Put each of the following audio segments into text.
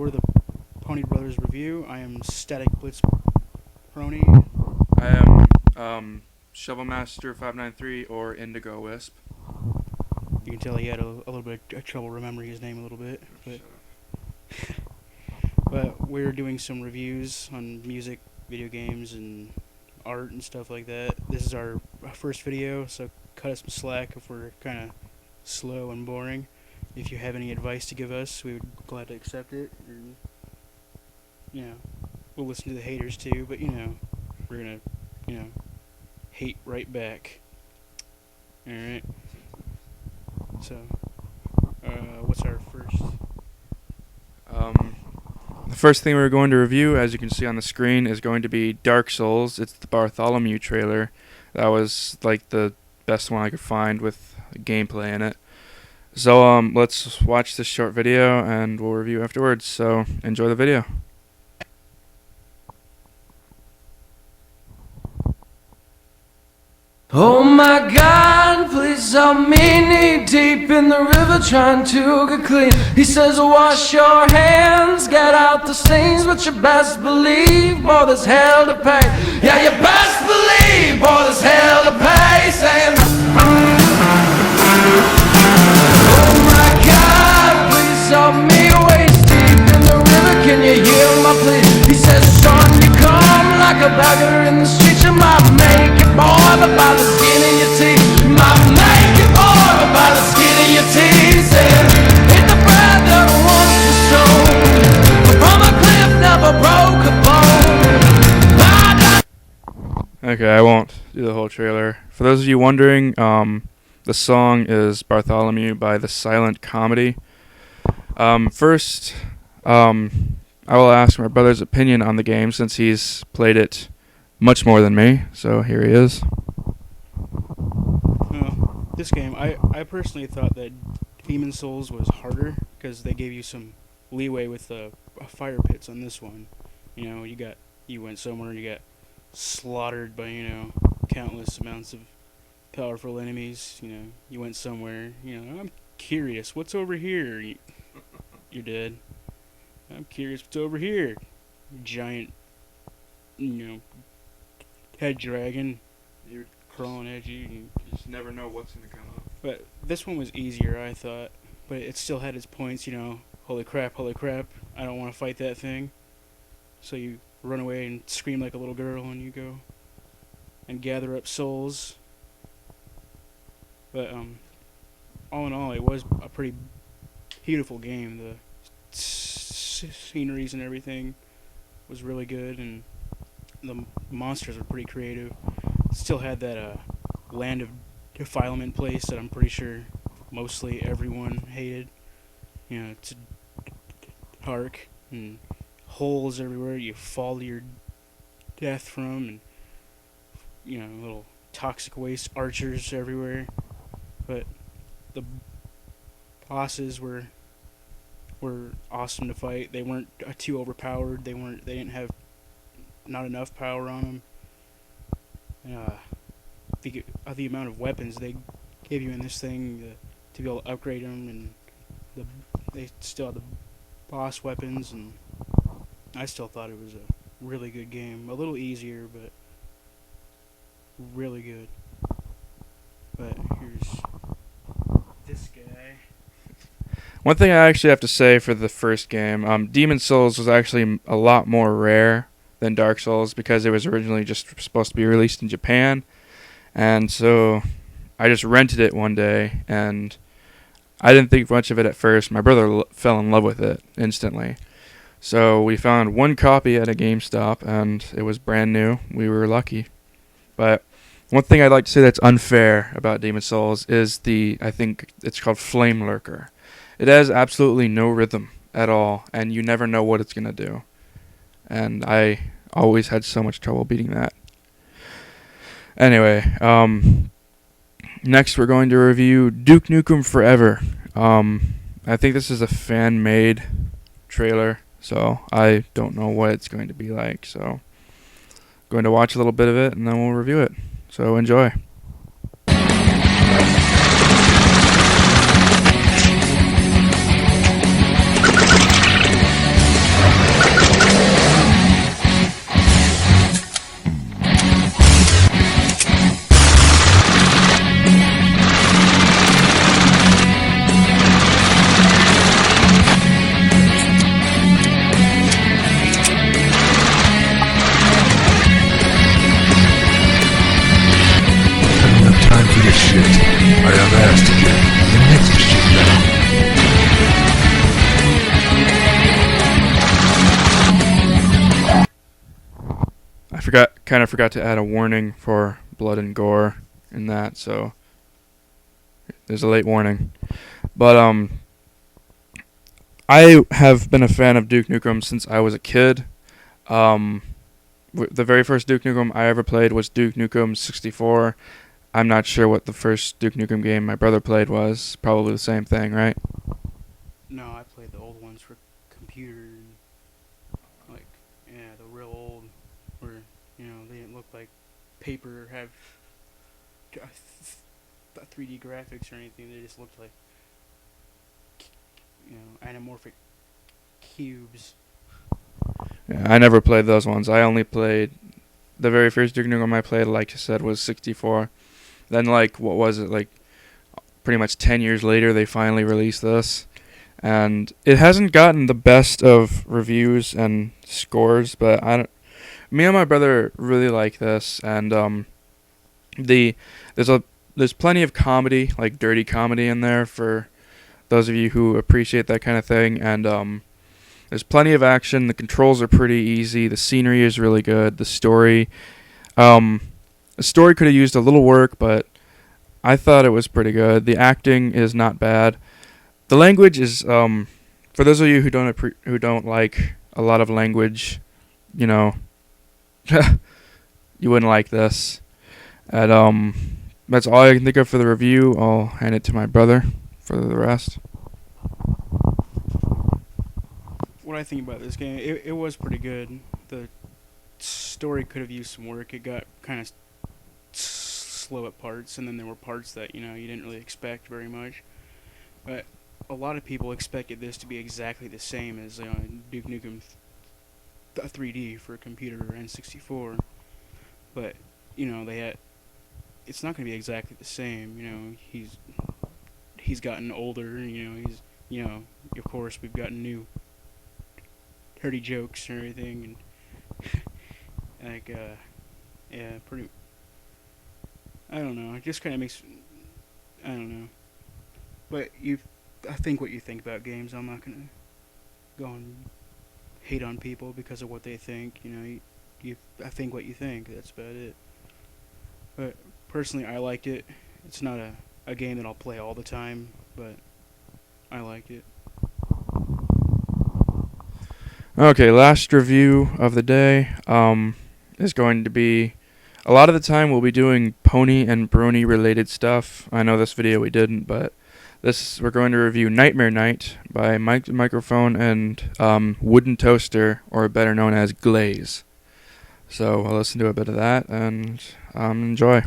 We're the Pony Brothers Review. I am Static Blitz Prony. I am Shovelmaster 593 or Indigo Wisp. You can tell he had a little bit of trouble remembering his name a little bit. But we're doing some reviews on music, video games, and art and stuff like that. This is our first video, so cut us some slack if we're kind of slow and boring. If you have any advice to give us, we would gladly accept it. And, we'll listen to the haters too, but we're gonna, hate right back. Alright. So, what's our first? The first thing we're going to review, as you can see on the screen, is going to be Darksouls. It's the Bartholomew trailer. That was like the best one I could find with gameplay in it. So let's watch this short video and we'll review afterwards. So enjoy the video. Oh my God, please help me, knee deep in the river trying to get clean. He says wash your hands, get out the stains, but you best believe, boy, there's hell to pay. Yeah, you best believe, boy, there's hell to pay. Saying, oh my God, please help me, waist deep in the river, can you hear my plea? He says, son, you come like a beggar in the streets, you might make it, boy, but by the skin of your teeth, you might make it, boy, but by the skin of your teeth. Saying, hit the bread that once was stone, but from a cliff never broke a bone. Okay, I won't do the whole trailer. For those of you wondering, the song is Bartholomew by The Silent Comedy. First, I will ask my brother's opinion on the game since he's played it much more than me. So here he is. This game, I personally thought that Demon Souls was harder because they gave you some leeway with the fire pits on this one. You went somewhere and you got slaughtered by countless amounts of powerful enemies. You went somewhere. I'm curious, what's over here? You're dead. I'm curious what's over here. Giant, head dragon. You're crawling at you. You just never know what's going to come up. But this one was easier, I thought. But it still had its points, holy crap, I don't want to fight that thing. So you run away and scream like a little girl and you go and gather up souls. But all in all, it was a pretty beautiful game. The sceneries and everything was really good, and the monsters were pretty creative. It still had that land of defilement place that I'm pretty sure mostly everyone hated. It's dark and holes everywhere you fall to your death from, and little toxic waste archers everywhere. But the bosses were awesome to fight. They weren't too overpowered. They didn't have not enough power on them. The amount of weapons they gave you in this thing to be able to upgrade them, and they still had the boss weapons, and I still thought it was a really good game. A little easier, but really good. But here's this guy. One thing I actually have to say for the first game, Demon Souls was actually a lot more rare than Dark Souls because it was originally just supposed to be released in Japan. And so I just rented it one day, and I didn't think much of it at first. My brother fell in love with it instantly. So we found one copy at a GameStop, and it was brand new. We were lucky. But one thing I'd like to say that's unfair about Demon Souls is I think it's called Flame Lurker. It has absolutely no rhythm at all, and you never know what it's going to do. And I always had so much trouble beating that. Anyway, next we're going to review Duke Nukem Forever. I think this is a fan-made trailer, so I don't know what it's going to be like. So I'm going to watch a little bit of it, and then we'll review it. So enjoy. your shit. I have asked to get your next shit now. Kind of forgot to add a warning for blood and gore in that, so there's a late warning. But I have been a fan of Duke Nukem since I was a kid. The very first Duke Nukem I ever played was Duke Nukem 64. I'm not sure what the first Duke Nukem game my brother played was. Probably the same thing, right? No, I played the old ones for computer. Like, yeah, the real old, where, you know, they didn't look like paper or have 3D graphics or anything. They just looked like, you know, anamorphic cubes. Yeah, I never played those ones. I only played the very first Duke Nukem I played, like I said, was 64. Then, like, what was it, like, pretty much 10 years later, they finally released this. And it hasn't gotten the best of reviews and scores, but me and my brother really like this. And there's plenty of comedy, like dirty comedy in there for those of you who appreciate that kind of thing. And there's plenty of action. The controls are pretty easy. The scenery is really good. The story could have used a little work, but I thought it was pretty good. The acting is not bad. The language is, for those of you who don't like a lot of language, you know, you wouldn't like this. And that's all I can think of for the review. I'll hand it to my brother for the rest. What I think about this game, it was pretty good. The story could have used some work. It got kind of slow at parts, and then there were parts that, you know, you didn't really expect very much. But a lot of people expected this to be exactly the same as Duke Nukem 3D for a computer N64. But, you know, it's not going to be exactly the same. You know, he's gotten older. You know, of course, we've gotten new dirty jokes and everything, and like, yeah, pretty. I don't know. It just kind of makes. I don't know. But I think what you think about games. I'm not gonna go and hate on people because of what they think. You know, I think what you think. That's about it. But personally, I liked it. It's not a game that I'll play all the time, but I liked it. Okay, last review of the day is going to be, a lot of the time we'll be doing Pony and Brony related stuff. I know this video we didn't, but we're going to review Nightmare Night by Microphone and Wooden Toaster, or better known as Glaze. So I'll listen to a bit of that and enjoy.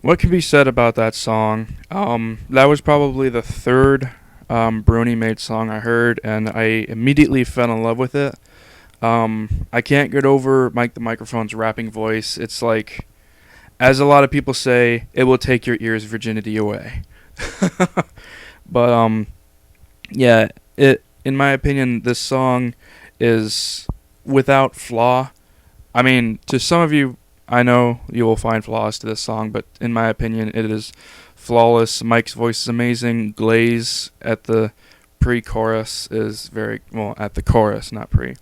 What can be said about that song? That was probably the third Brony made song I heard, and I immediately fell in love with it. I can't get over Mike the Microphone's rapping voice. It's like, as a lot of people say, it will take your ear's virginity away. But yeah, in my opinion, this song is without flaw. I mean, to some of you, I know you will find flaws to this song, but in my opinion, it is flawless. Mike's voice is amazing. Glaze at the pre-chorus is at the chorus, not pre.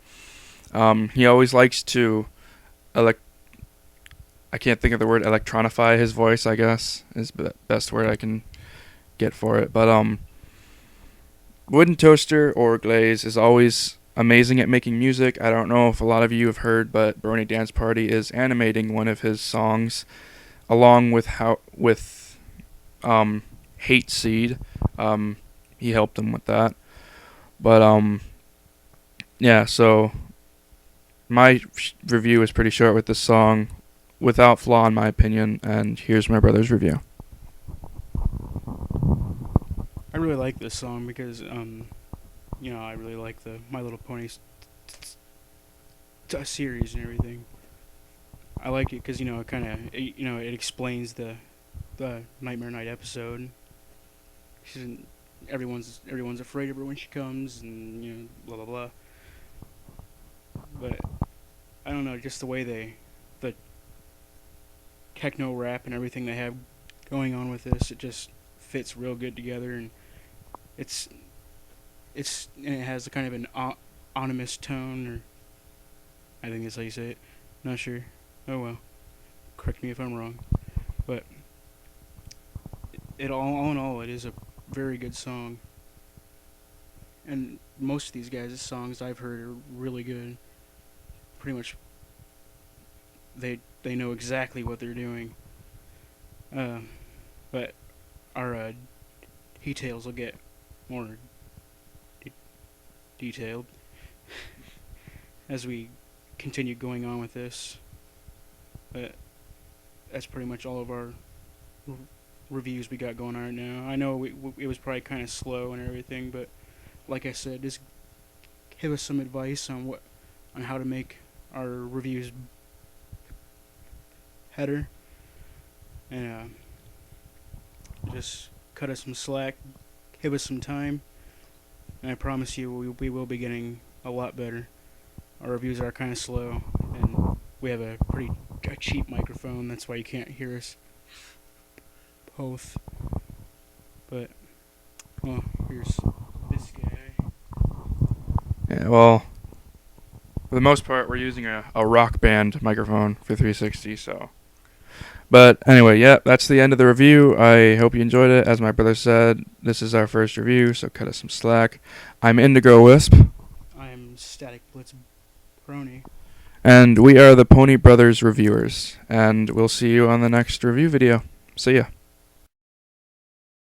He always likes to I can't think of the word, electronify his voice, I guess, is the best word I can get for it. But Wooden Toaster, or Glaze, is always amazing at making music. I don't know if a lot of you have heard, but Brony Dance Party is animating one of his songs along with Hate Seed. He helped him with that. But yeah, so my review is pretty short with this song, without flaw in my opinion, and here's my brother's review. I really like this song because, I really like the My Little Pony series and everything. I like it because it kind of it explains the Nightmare Night episode. She's everyone's afraid of her when she comes, and blah blah blah. But I don't know, just the way the techno rap and everything they have going on with this, it just fits real good together, and it's and it has a kind of an ominous tone, or I think that's how you say it. Not sure. Oh well. Correct me if I'm wrong. But all in all, it is a very good song. And most of these guys' songs I've heard are really good. Pretty much, they know exactly what they're doing. But our details will get more detailed as we continue going on with this. But that's pretty much all of our reviews we got going on right now. I know it was probably kind of slow and everything, but like I said, just give us some advice on how to make our reviews better, and just cut us some slack, give us some time, and I promise you we will be getting a lot better. Our reviews are kind of slow, and we have a pretty cheap microphone. That's why you can't hear us both. But here's this guy. Yeah, well, for the most part, we're using a Rock Band microphone for 360, so. But anyway, yeah, that's the end of the review. I hope you enjoyed it. As my brother said, this is our first review, so cut us some slack. I'm Indigo Wisp. I'm Static Blitz Brony. And we are the Pony Brothers Reviewers. And we'll see you on the next review video. See ya.